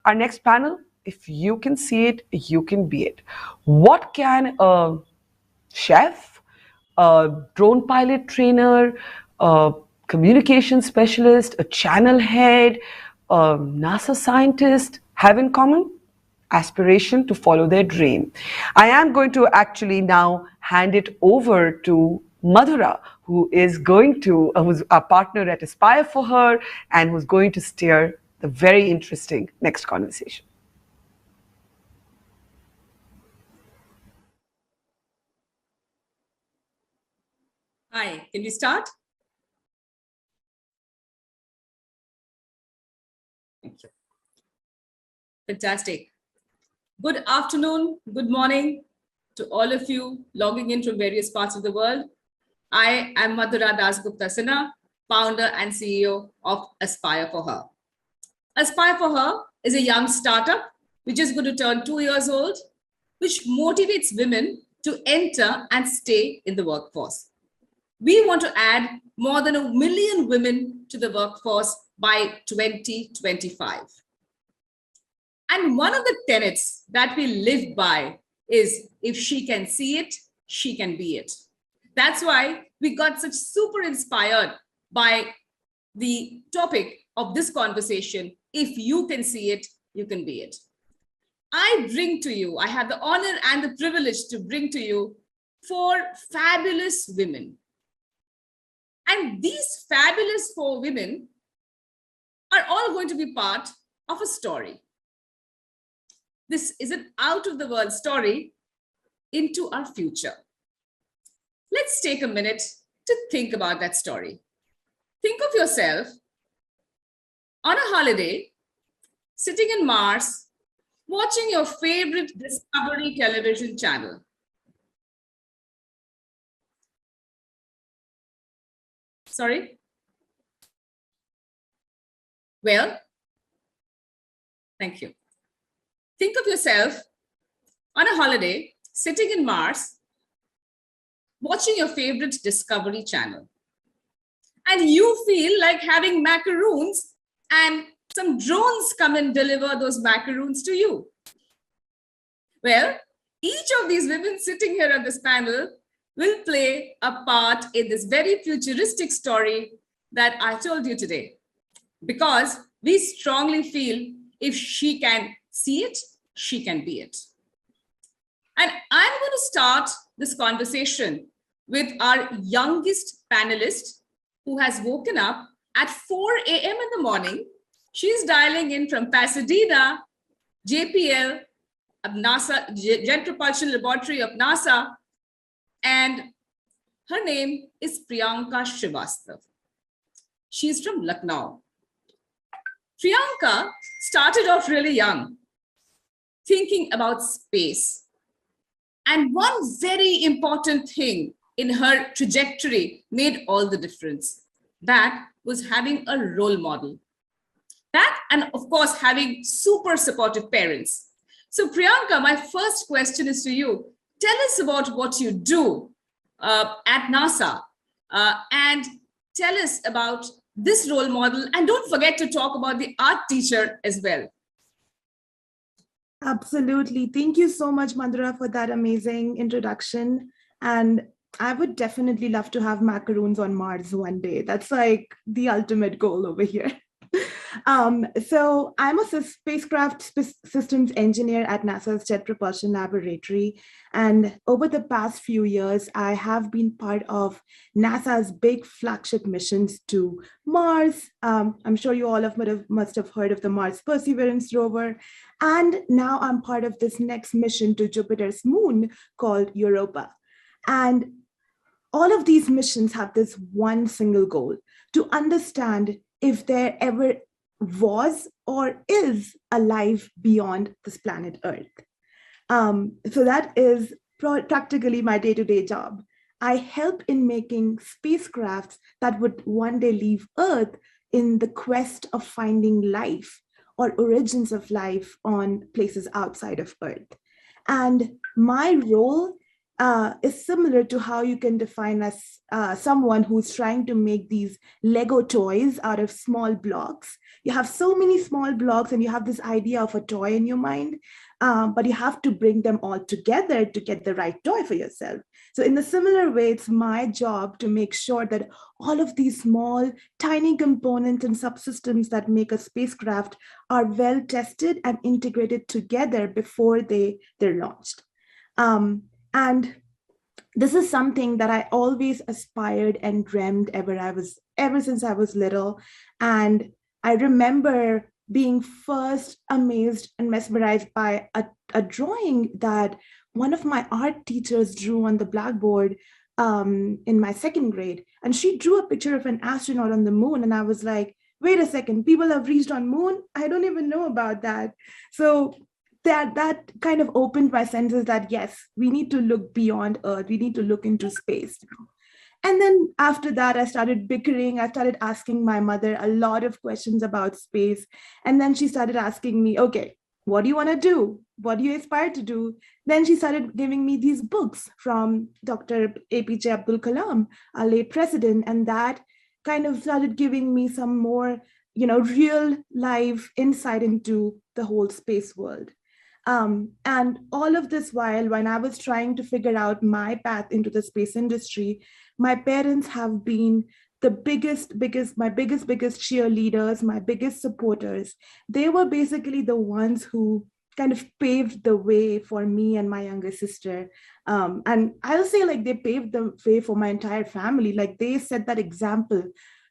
Our next panel, if you can see it, you can be it. What can a chef, a drone pilot trainer, a communication specialist, a channel head, a NASA scientist have in common? Aspiration to follow their dream. I am going to actually now hand it over to Madhura, who's our partner at Aspire for Her and who's going to steer the very interesting next conversation. Hi, can we start? Thank you. Fantastic. Good afternoon, good morning to all of you logging in from various parts of the world. I am Madhura DasGupta Sinha, founder and CEO of Aspire for Her. Aspire for Her is a young startup which is going to turn 2 years old, which motivates women to enter and stay in the workforce. We want to add more than 1 million women to the workforce by 2025. And one of the tenets that we live by is if she can see it, she can be it. That's why we got such super inspired by the topic of this conversation. If you can see it, you can be it. I have the honor and the privilege to bring to you 4 fabulous women. And these fabulous 4 women are all going to be part of a story. This is an out-of-the-world story into our future. Let's take a minute to think about that story. Think of yourself on a holiday, sitting in Mars, watching your favorite Discovery television channel. Sorry? Well, thank you. Think of yourself on a holiday, sitting in Mars, watching your favorite Discovery channel. And you feel like having macaroons and some drones come and deliver those macaroons to you. Well, each of these women sitting here on this panel will play a part in this very futuristic story that I told you today. Because we strongly feel if she can see it, she can be it. And I'm going to start this conversation with our youngest panelist who has woken up at 4 a.m. in the morning. She's dialing in from Pasadena, JPL, of NASA, Jet Propulsion Laboratory of NASA. And her name is Priyanka Srivastava. She's from Lucknow. Priyanka started off really young, thinking about space. And one very important thing in her trajectory made all the difference. That was having a role model. That, and of course, having super supportive parents. So Priyanka, my first question is to you. Tell us about what you do at NASA and tell us about this role model, and don't forget to talk about the art teacher as well. Absolutely. Thank you so much, Madhura, for that amazing introduction. And I would definitely love to have macaroons on Mars one day. That's like the ultimate goal over here. So I'm a spacecraft systems engineer at NASA's Jet Propulsion Laboratory. And over the past few years, I have been part of NASA's big flagship missions to Mars. I'm sure you all must have heard of the Mars Perseverance rover. And now I'm part of this next mission to Jupiter's moon called Europa. And all of these missions have this one single goal: to understand if there ever was or is a life beyond this planet Earth. So that is practically my day-to-day job. I help in making spacecrafts that would one day leave Earth in the quest of finding life or origins of life on places outside of Earth. And my role is similar to how you can define as someone who's trying to make these Lego toys out of small blocks you have so many small blocks and you have this idea of a toy in your mind, but you have to bring them all together to get the right toy for yourself. So in the similar way, it's my job to make sure that all of these small, tiny components and subsystems that make a spacecraft are well tested and integrated together before they're launched. And this is something that I always aspired and dreamed ever since I was little. And I remember being first amazed and mesmerized by a drawing that one of my art teachers drew on the blackboard in my second grade. And she drew a picture of an astronaut on the moon. And I was like, wait a second, people have reached on moon? I don't even know about that. So that kind of opened my senses that yes, we need to look beyond Earth. We need to look into space. And then after that, I started bickering. I started asking my mother a lot of questions about space. And then she started asking me, okay, what do you want to do? What do you aspire to do? Then she started giving me these books from Dr. APJ Abdul Kalam, our late president. And that kind of started giving me some more, real life insight into the whole space world. And all of this while, when I was trying to figure out my path into the space industry, my parents have been the biggest cheerleaders, my biggest supporters. They were basically the ones who kind of paved the way for me and my younger sister. And I'll say like they paved the way for my entire family. Like they set that example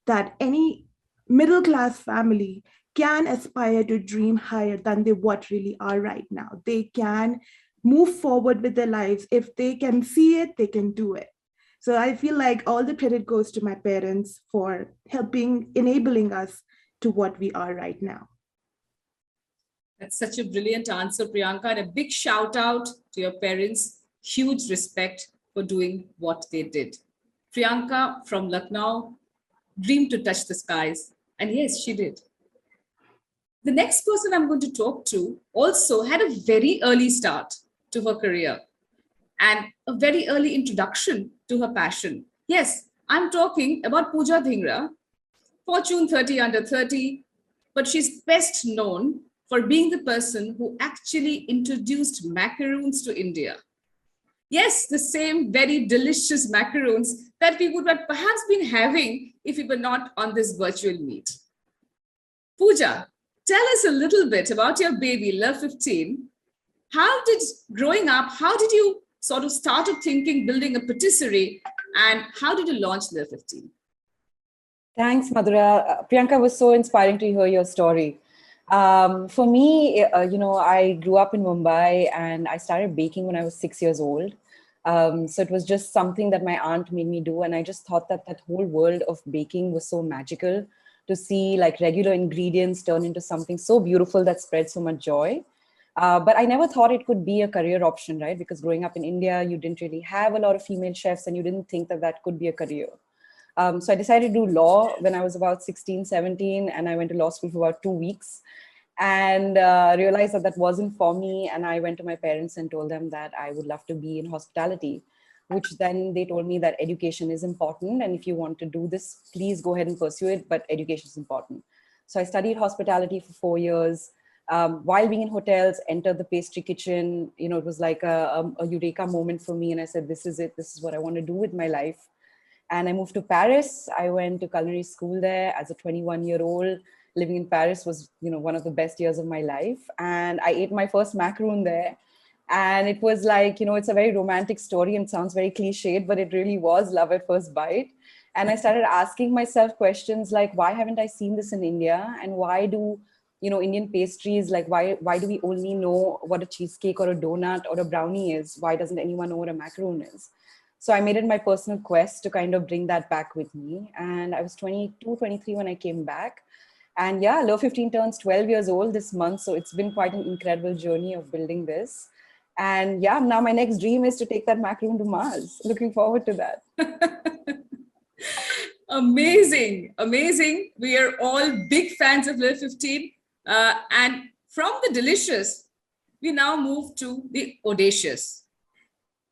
that any middle-class family can aspire to dream higher than they what really are right now. They can move forward with their lives. If they can see it, they can do it. So I feel like all the credit goes to my parents for enabling us to what we are right now. That's such a brilliant answer, Priyanka, and a big shout out to your parents. Huge respect for doing what they did. Priyanka from Lucknow dreamed to touch the skies, and yes, she did. The next person I'm going to talk to also had a very early start to her career and a very early introduction to her passion. Yes, I'm talking about Pooja Dhingra, Fortune 30 under 30, but she's best known for being the person who actually introduced macaroons to India. Yes, the same very delicious macaroons that we would have perhaps been having if we were not on this virtual meet. Pooja, tell us a little bit about your baby, Love 15. Growing up, how did you sort of started thinking building a patisserie, and how did you launch Love 15? Thanks, Madhura. Priyanka, was so inspiring to hear your story. For me, I grew up in Mumbai and I started baking when I was 6 years old. So it was just something that my aunt made me do. And I just thought that whole world of baking was so magical to see like regular ingredients turn into something so beautiful that spread so much joy. But I never thought it could be a career option, right? Because growing up in India, you didn't really have a lot of female chefs and you didn't think that could be a career. So I decided to do law when I was about 16, 17, and I went to law school for about 2 weeks and realized that wasn't for me. And I went to my parents and told them that I would love to be in hospitality, which then they told me that education is important. And if you want to do this, please go ahead and pursue it, but education is important. So I studied hospitality for 4 years. While being in hotels, entered the pastry kitchen. It was like a eureka moment for me. And I said, this is it. This is what I want to do with my life. And I moved to Paris. I went to culinary school there as a 21-year-old. Living in Paris was, one of the best years of my life. And I ate my first macaroon there. And it was like, it's a very romantic story and sounds very cliched, but it really was love at first bite. And I started asking myself questions like, why haven't I seen this in India? And why do, Indian pastries, like why do we only know what a cheesecake or a donut or a brownie is? Why doesn't anyone know what a macaroon is? So I made it my personal quest to kind of bring that back with me. And I was 22, 23 when I came back. And yeah, Love 15 turns 12 years old this month. So it's been quite an incredible journey of building this. And yeah, now my next dream is to take that macaroon to Mars. Looking forward to that. Amazing, amazing. We are all big fans of Love 15. And from the delicious, we now move to the audacious.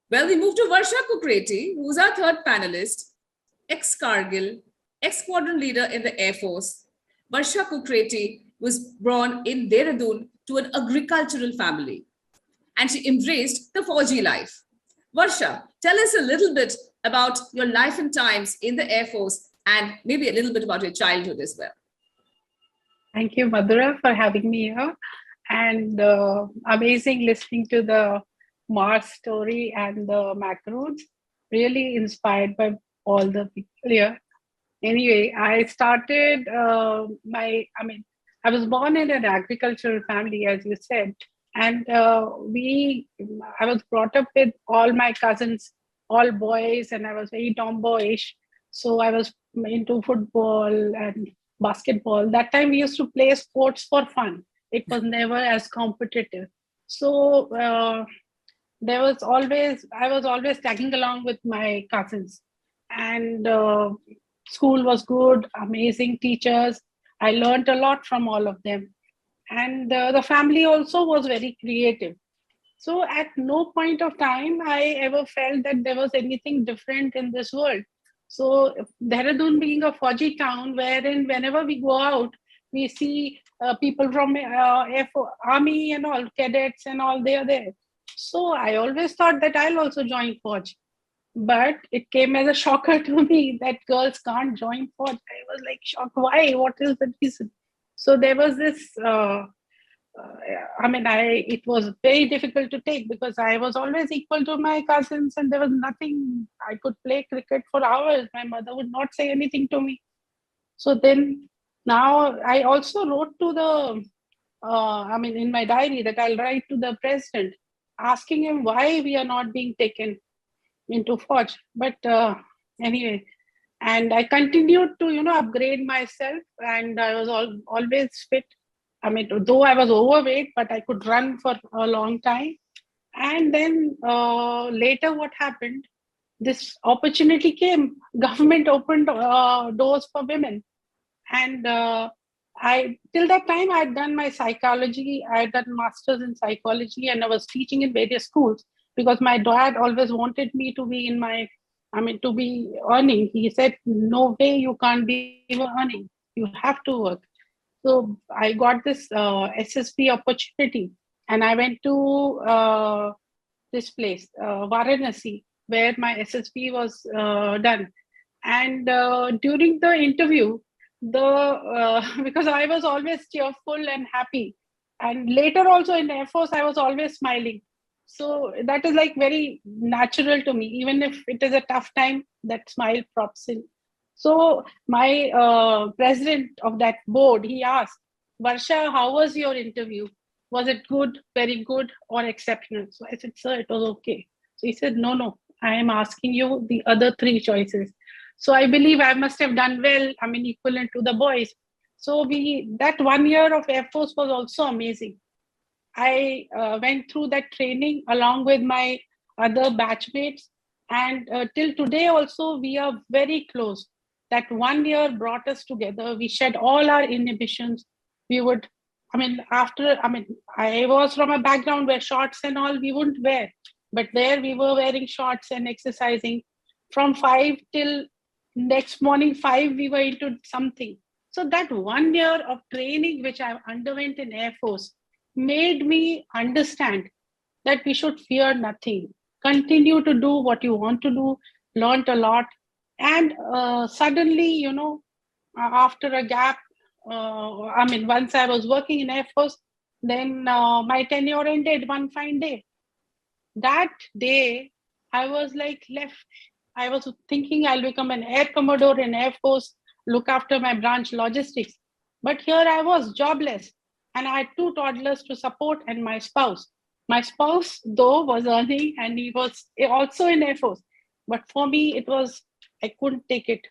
Well, we moved to Varsha Kukreti, who's our third panelist, ex-Kargil, ex-squadron leader in the Air Force, Varsha Kukreti was born in Dehradun to an agricultural family, and she embraced the 4G life. Varsha, tell us a little bit about your life and times in the Air Force and maybe a little bit about your childhood as well. Thank you, Madhura, for having me here. And amazing listening to the Mars story and the macaroons. Really inspired by all the people here. Anyway, I started I was born in an agricultural family, as you said. And I was brought up with all my cousins, all boys, and I was very tomboyish. So I was into football and basketball. That time we used to play sports for fun. It was never as competitive. So I was always tagging along with my cousins. And school was good, amazing teachers. I learned a lot from all of them. And the family also was very creative. So at no point of time I ever felt that there was anything different in this world. So Dehradun being a Fauji town, wherein whenever we go out, we see people from army and all, cadets and all, they are there. So I always thought that I'll also join Fauj. But it came as a shocker to me that girls can't join Fauj. I was like shocked. Why? What is the reason? So there was this it was very difficult to take because I was always equal to my cousins and there was nothing. I could play cricket for hours. My mother would not say anything to me. So then now I also wrote to in my diary that I'll write to the president asking him why we are not being taken into Forge. But anyway, and I continued to, upgrade myself and I was always fit. Though I was overweight, but I could run for a long time. And then later what happened, this opportunity came. Government opened doors for women. And till that time, I had done my psychology. I had done masters in psychology and I was teaching in various schools because my dad always wanted me to be to be earning. He said, no way you can't be earning. You have to work. So I got this SSP opportunity and I went to this place, Varanasi, where my SSP was done. And during the interview, because I was always cheerful and happy. And later also in Air Force, I was always smiling. So that is like very natural to me. Even if it is a tough time, that smile props in. So my president of that board, he asked, Varsha, how was your interview? Was it good, very good, or exceptional? So I said, sir, it was okay. So he said, no, I am asking you the other three choices. So I believe I must have done well, equivalent to the boys. So that 1 year of Air Force was also amazing. I went through that training along with my other batchmates. And till today also, we are very close. That 1 year brought us together. We shed all our inhibitions. We would, I was from a background where shorts and all we wouldn't wear. But there we were wearing shorts and exercising. From 5 till next morning 5, we were into something. So that 1 year of training which I underwent in Air Force made me understand that we should fear nothing. Continue to do what you want to do, learned a lot. And suddenly, after a gap, once I was working in Air Force, then my tenure ended one fine day. That day, I was like left. I was thinking I'll become an air commodore in Air Force, look after my branch logistics. But here I was jobless and I had 2 toddlers to support and my spouse. My spouse, though, was earning and he was also in Air Force. But for me, I couldn't take it.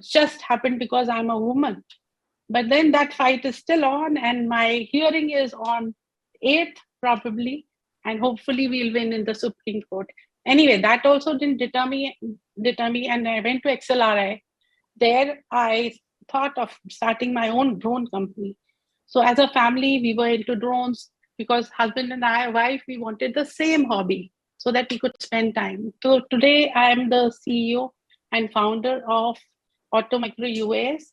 Just happened because I'm a woman. But then that fight is still on and my hearing is on 8th probably. And hopefully we'll win in the Supreme Court. Anyway, that also didn't deter me and I went to XLRI. There I thought of starting my own drone company. So as a family, we were into drones because husband and wife, we wanted the same hobby so that we could spend time. So today I am the CEO and founder of Auto Micro UAS.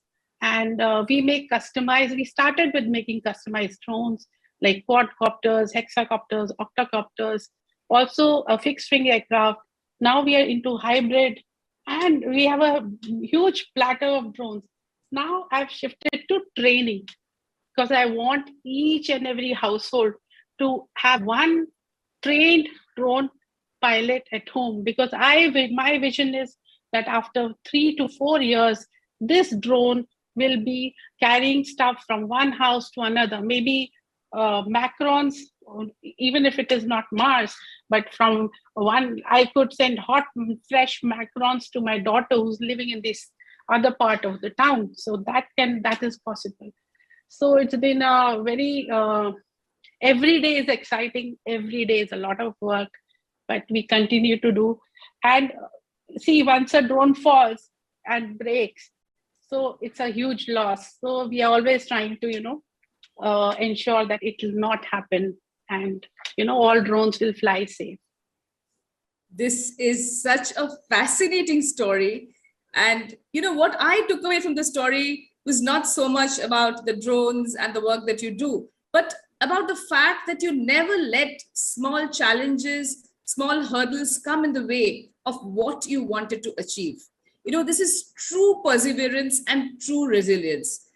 And we started with making customized drones like quadcopters, hexacopters, octocopters, also a fixed wing aircraft. Now we are into hybrid, and we have a huge plateau of drones. Now I've shifted to training because I want each and every household to have one trained drone pilot at home, because my vision is that after 3 to 4 years, this drone will be carrying stuff from one house to another, maybe macarons, even if it is not Mars, but from one, I could send hot, fresh macarons to my daughter who's living in this other part of the town. So that is possible. So it's been a very, every day is exciting. Every day is a lot of work, but we continue to do. And see, once a drone falls and breaks, so it's a huge loss. So we are always trying to, ensure that it will not happen, and all drones will fly safe. This is such a fascinating story. And what I took away from the story was not so much about the drones and the work that you do, but about the fact that you never let small challenges, small hurdles come in the way of what you wanted to achieve. This is true perseverance and true resilience.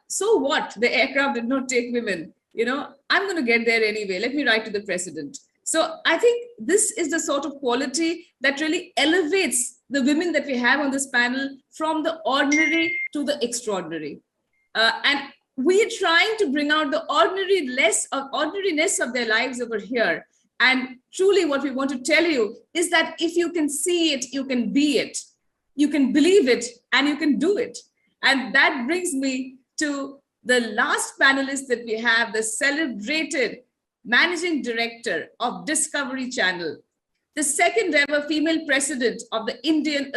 So what? The aircraft did not take women. I'm going to get there anyway. Let me write to the president. So I think this is the sort of quality that really elevates the women that we have on this panel from the ordinary to the extraordinary. And we are trying to bring out the ordinariness of their lives over here. And truly what we want to tell you is that if you can see it, you can be it, you can believe it, and you can do it. And that brings me to the last panelist that we have, the celebrated Managing Director of Discovery Channel, the second ever female president of the Indian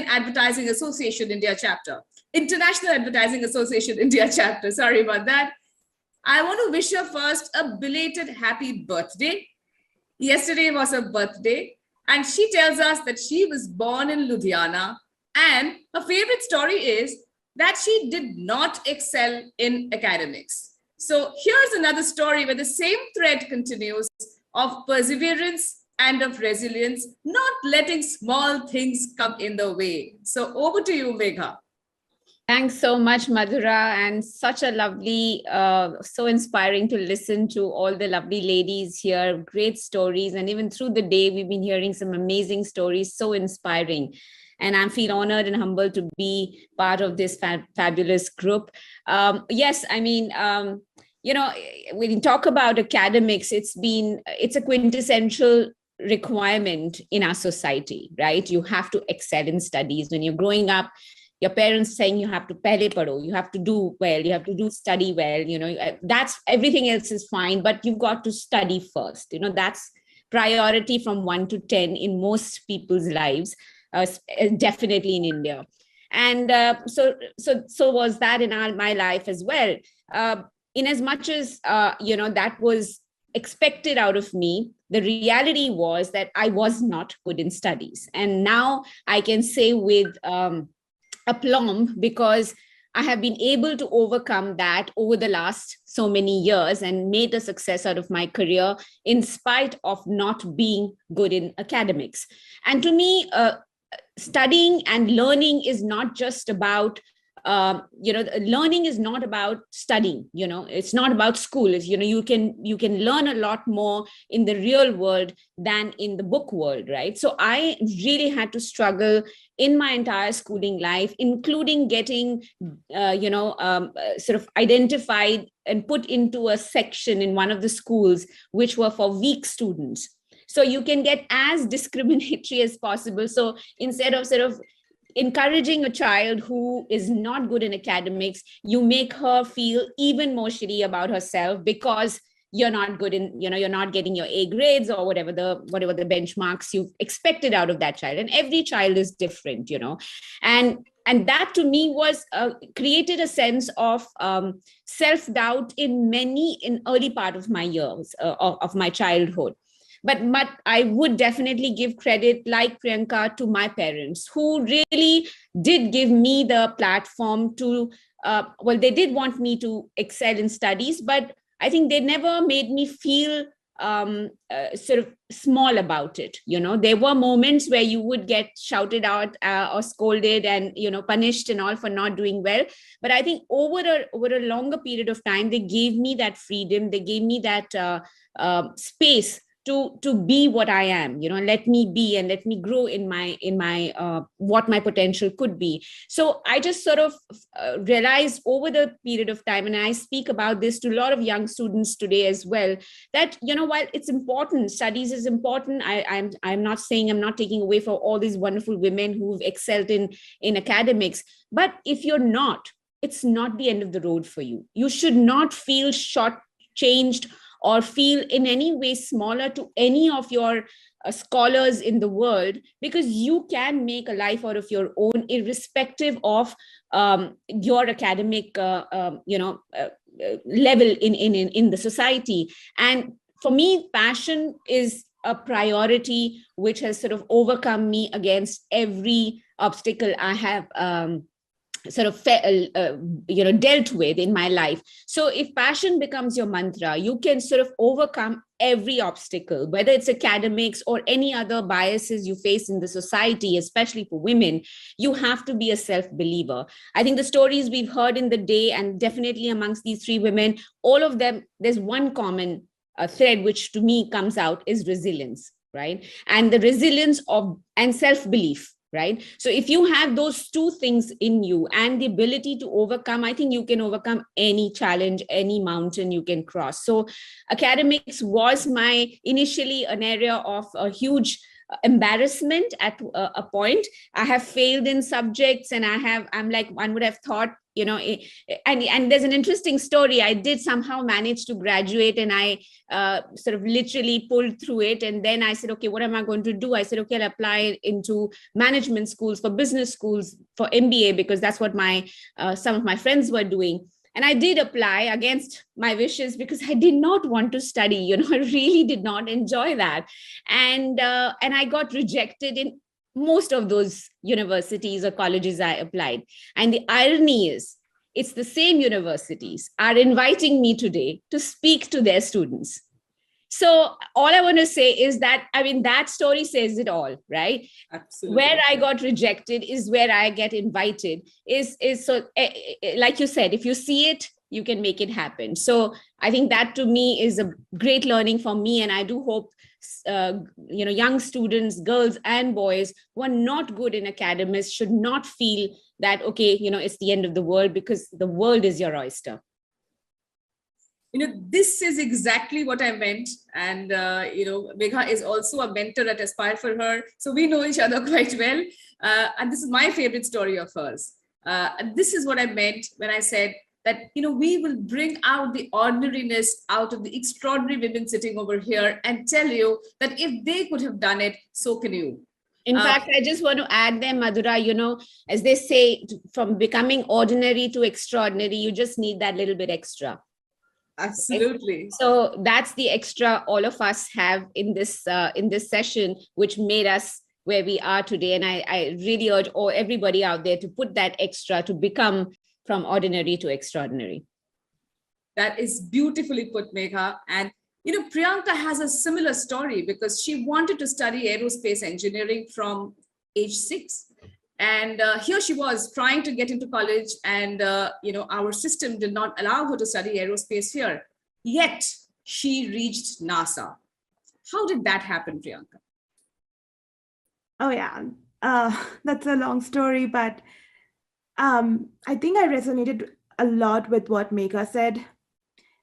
Advertising Association India chapter, International Advertising Association India chapter, sorry about that. I want to wish her first a belated happy birthday. Yesterday was her birthday, and she tells us that she was born in Ludhiana, and her favorite story is that she did not excel in academics. So here's another story where the same thread continues of perseverance and of resilience, not letting small things come in the way. So over to you, Megha. Thanks so much, Madhura, and such a lovely, so inspiring to listen to all the lovely ladies here, great stories. And even through the day, we've been hearing some amazing stories, so inspiring. And I feel honored and humbled to be part of this fabulous group. Yes, I mean, when you talk about academics, it's a quintessential requirement in our society, right? You have to excel in studies. When you're growing up, your parents saying you have to pehle padho, you have to do well, you have to study well, that's everything else is fine, but you've got to study first. That's priority from 1 to 10 in most people's lives, definitely in India. And so was that in my life as well. In as much as, that was expected out of me, the reality was that I was not good in studies. And now I can say with aplomb, because I have been able to overcome that over the last so many years and made a success out of my career in spite of not being good in academics. And to me, studying and learning is not just about learning is not about studying, it's not about school. It's, you can learn a lot more in the real world than in the book world, right? So I really had to struggle in my entire schooling life, including getting, sort of identified and put into a section in one of the schools, which were for weak students. So you can get as discriminatory as possible. So instead of sort of encouraging a child who is not good in academics, you make her feel even more shitty about herself because you're not good in, you're not getting your A grades or whatever the benchmarks you've expected out of that child. And every child is different, and that to me was created a sense of self-doubt in early part of my years of my childhood. But I would definitely give credit, like Priyanka, to my parents, who really did give me the platform to, well, they did want me to excel in studies, but I think they never made me feel sort of small about it. There were moments where you would get shouted out or scolded and punished and all for not doing well, but I think over a longer period of time, they gave me that freedom, they gave me that space to be what I am. Let me be and let me grow in my what my potential could be. So I just sort of realized over the period of time, and I speak about this to a lot of young students today as well, that while it's important, studies is important. I'm not saying, I'm not taking away from all these wonderful women who've excelled in academics, but if you're not, it's not the end of the road for you. You should not feel shortchanged or feel in any way smaller to any of your scholars in the world, because you can make a life out of your own, irrespective of your academic level in the society. And for me, passion is a priority which has sort of overcome me against every obstacle I have sort of dealt with in my life. So if passion becomes your mantra, you can sort of overcome every obstacle, whether it's academics or any other biases you face in the society, especially for women. You have to be a self-believer. I think the stories we've heard in the day, and definitely amongst these three women, all of them, there's one common thread which to me comes out, is resilience, right? And the resilience and self-belief. Right. So if you have those two things in you and the ability to overcome, I think you can overcome any challenge, any mountain you can cross. So academics was initially an area of a huge embarrassment at a point. I have failed in subjects, and I'm like, one would have thought, and there's an interesting story. I did somehow manage to graduate, and I sort of literally pulled through it. And then I said, okay, what am I going to do? I said, okay, I'll apply into management schools, for business schools, for MBA, because that's what some of my friends were doing. And I did apply against my wishes, because I did not want to study. I really did not enjoy that. And I got rejected in most of those universities or colleges I applied. And the irony is, it's the same universities are inviting me today to speak to their students. So all I want to say is that, that story says it all, right? Absolutely. Where I got rejected is where I get invited. Is so, like you said, if you see it, you can make it happen. So I think that to me is a great learning for me. And I do hope, young students, girls and boys who are not good in academics should not feel that, okay, it's the end of the world, because the world is your oyster. This is exactly what I meant. And, Megha is also a mentor at Aspire for Her. So we know each other quite well. And this is my favorite story of hers. And this is what I meant when I said that, we will bring out the ordinariness out of the extraordinary women sitting over here and tell you that if they could have done it, so can you. In fact, I just want to add there, Madhura, as they say, from becoming ordinary to extraordinary, you just need that little bit extra. Absolutely. So that's the extra all of us have in this session, which made us where we are today. And I really urge everybody out there to put that extra to become from ordinary to extraordinary. That is beautifully put, Megha. And Priyanka has a similar story, because she wanted to study aerospace engineering from age 6. And here she was trying to get into college, and our system did not allow her to study aerospace here. Yet she reached NASA. How did that happen, Priyanka? Oh yeah, that's a long story, but I think I resonated a lot with what Megha said.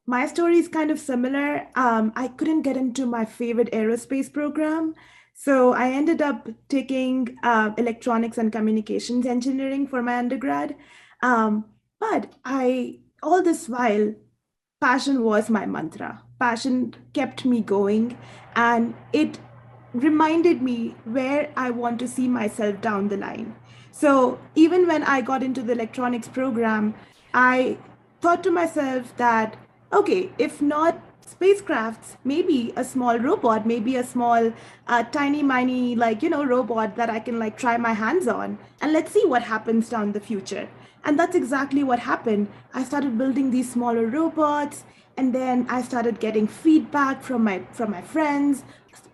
My story is kind of similar. I couldn't get into my favorite aerospace program, so I ended up taking electronics and communications engineering for my undergrad. But all this while, passion was my mantra. Passion kept me going, and it reminded me where I want to see myself down the line. So even when I got into the electronics program, I thought to myself that, okay, if not spacecrafts, maybe a small robot, maybe a small tiny miny robot that I can try my hands on, and let's see what happens down the future. And that's exactly what happened. I started building these smaller robots, and then I started getting feedback from my friends.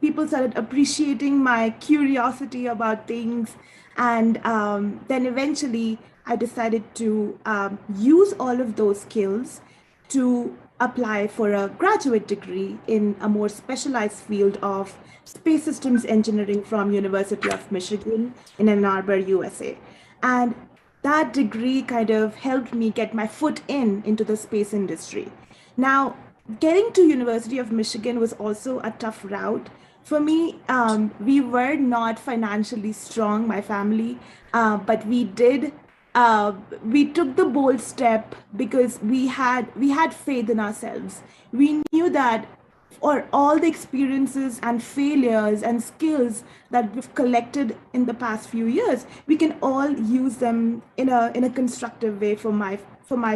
People started appreciating my curiosity about things, and then eventually I decided to use all of those skills to apply for a graduate degree in a more specialized field of space systems engineering from University of Michigan in Ann Arbor, USA. And that degree kind of helped me get my foot into the space industry. Now, getting to University of Michigan was also a tough route for me. We were not financially strong, my family, but we took the bold step because we had faith in ourselves. We knew that or all the experiences and failures and skills that we've collected in the past few years, we can all use them in a constructive way for my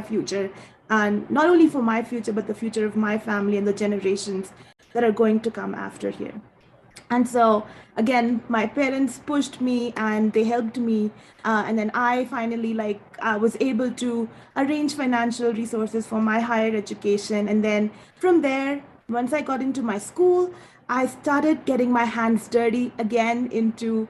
future, and not only for my future but the future of my family and the generations that are going to come after here. And so again, my parents pushed me and they helped me, and then I finally was able to arrange financial resources for my higher education. And then from there, once I got into my school, I started getting my hands dirty again into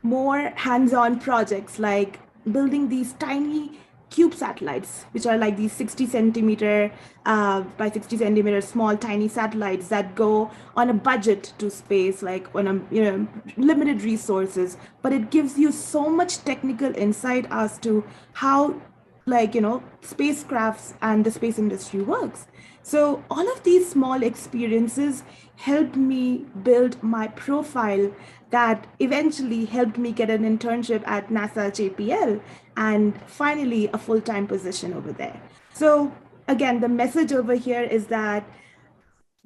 more hands-on projects, like building these tiny cube satellites, which are like these 60 centimeter by 60 centimeter small tiny satellites that go on a budget to space, like on a limited resources, but it gives you so much technical insight as to how spacecrafts and the space industry works. So all of these small experiences helped me build my profile, that eventually helped me get an internship at NASA JPL and finally a full-time position over there. So again, the message over here is that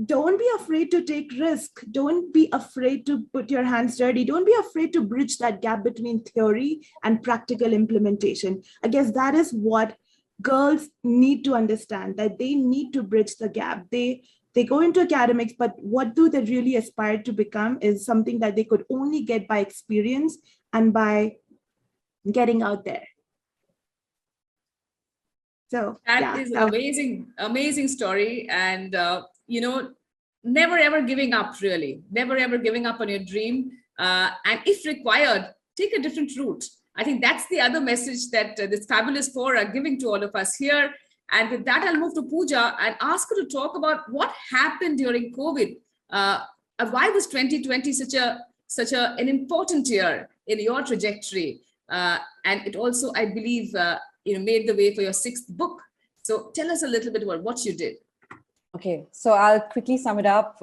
don't be afraid to take risk. Don't be afraid to put your hands dirty. Don't be afraid to bridge that gap between theory and practical implementation. I guess that is what girls need to understand, that they need to bridge the gap. They go into academics, but what do they really aspire to become is something that they could only get by experience and by getting out there. So that is an amazing, amazing story. And, never ever giving up, really. Never ever giving up on your dream. And if required, take a different route. I think that's the other message that this fabulous four are giving to all of us here. And with that, I'll move to Pooja and ask her to talk about what happened during COVID. Why was 2020 such an important year in your trajectory? And it also, I believe, made the way for your sixth book. So tell us a little bit about what you did. Okay, so I'll quickly sum it up.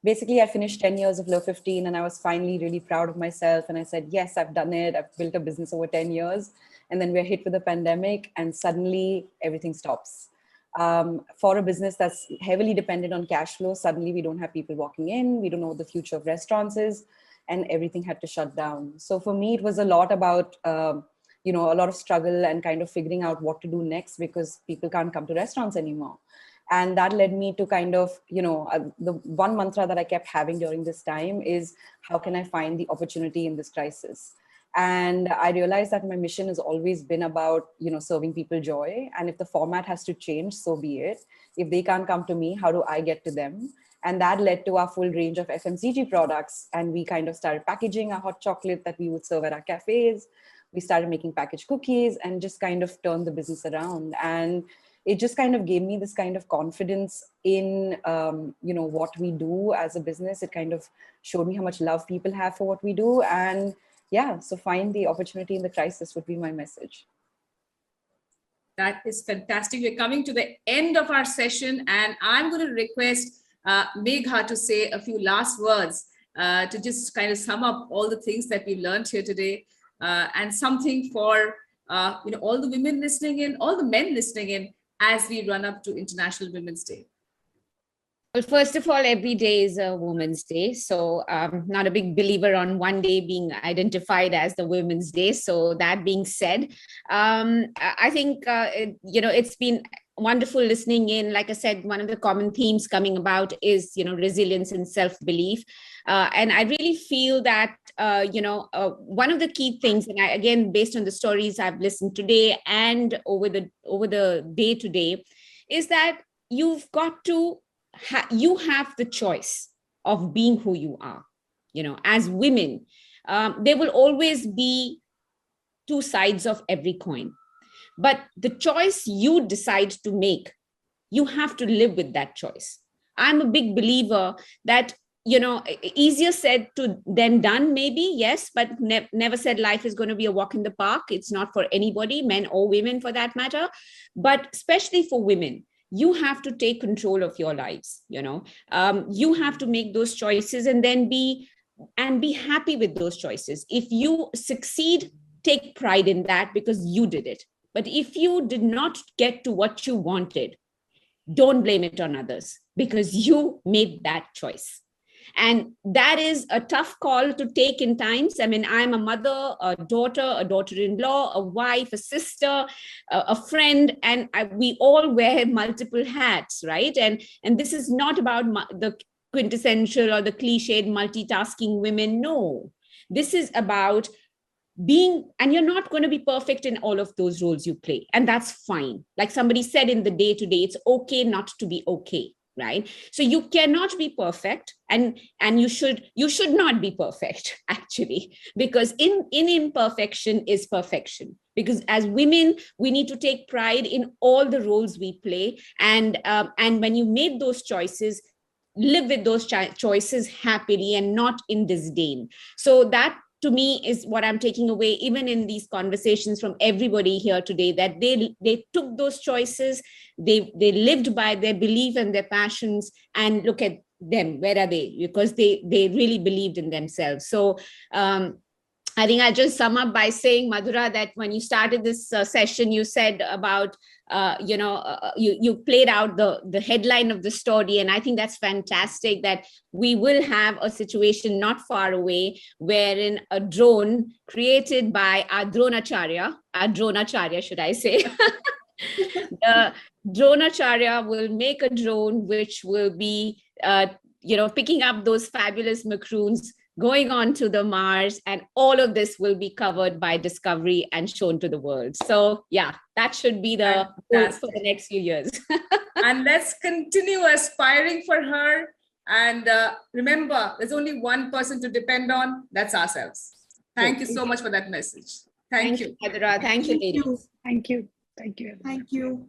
Basically, I finished 10 years of Low 15 and I was finally really proud of myself. And I said, yes, I've done it. I've built a business over 10 years. And then we're hit with a pandemic and suddenly everything stops. For a business that's heavily dependent on cash flow, suddenly we don't have people walking in. We don't know what the future of restaurants is, and everything had to shut down. So for me, it was a lot about, a lot of struggle and kind of figuring out what to do next, because people can't come to restaurants anymore. And that led me to kind of, the one mantra that I kept having during this time is, how can I find the opportunity in this crisis? And I realized that my mission has always been about, serving people joy. And if the format has to change, so be it. If they can't come to me, how do I get to them? And that led to our full range of FMCG products. And we kind of started packaging a hot chocolate that we would serve at our cafes. We started making packaged cookies and just kind of turned the business around. And it just kind of gave me this kind of confidence in, what we do as a business. It kind of showed me how much love people have for what we do. And yeah, so find the opportunity in the crisis would be my message. That is fantastic. We're coming to the end of our session, and I'm going to request Megha to say a few last words to just kind of sum up all the things that we learned here today, and something for all the women listening in, all the men listening in, as we run up to International Women's Day. Well, first of all, every day is a Women's Day. So I'm not a big believer on one day being identified as the Women's Day. So that being said, I think, it's been wonderful listening in. Like I said, one of the common themes coming about is, resilience and self-belief. And I really feel that, one of the key things, and again, based on the stories I've listened today and over the day today, is that you've got to, you have the choice of being who you are. As women, there will always be two sides of every coin. But the choice you decide to make, you have to live with that choice. I'm a big believer that, easier said than done, maybe, yes, but never said life is going to be a walk in the park. It's not for anybody, men or women for that matter. But especially for women, you have to take control of your lives. You have to make those choices and then be happy with those choices. If you succeed, take pride in that because you did it. But if you did not get to what you wanted, don't blame it on others because you made that choice. And that is a tough call to take in times. I mean, I'm a mother, a daughter-in-law, a wife, a sister, a friend, and we all wear multiple hats, right? And this is not about the quintessential or the cliched multitasking women. No, this is about being, and you're not going to be perfect in all of those roles you play, and that's fine. Like somebody said in the day to day, it's okay not to be okay, right? So you cannot be perfect, and you should not be perfect actually, because in imperfection is perfection. Because as women, we need to take pride in all the roles we play, and when you made those choices, live with those choices happily and not in disdain. So that, to me, is what I'm taking away, even in these conversations from everybody here today, that they took those choices, they lived by their belief and their passions, and look at them, where are they? Because they really believed in themselves. So I think I'll just sum up by saying, Madhura, that when you started this session, you said about, you played out the headline of the story. And I think that's fantastic, that we will have a situation not far away wherein a drone created by our dronacharya, should I say, the dronacharya will make a drone which will be, picking up those fabulous macaroons, going on to the Mars, and all of this will be covered by Discovery and shown to the world. So yeah, that should be the goal for the next few years. And let's continue aspiring for her. And remember, there's only one person to depend on, that's ourselves. Thank you so much for that message. Thank you. Madhura. Thank you, ladies. Thank you. Thank you. Thank you.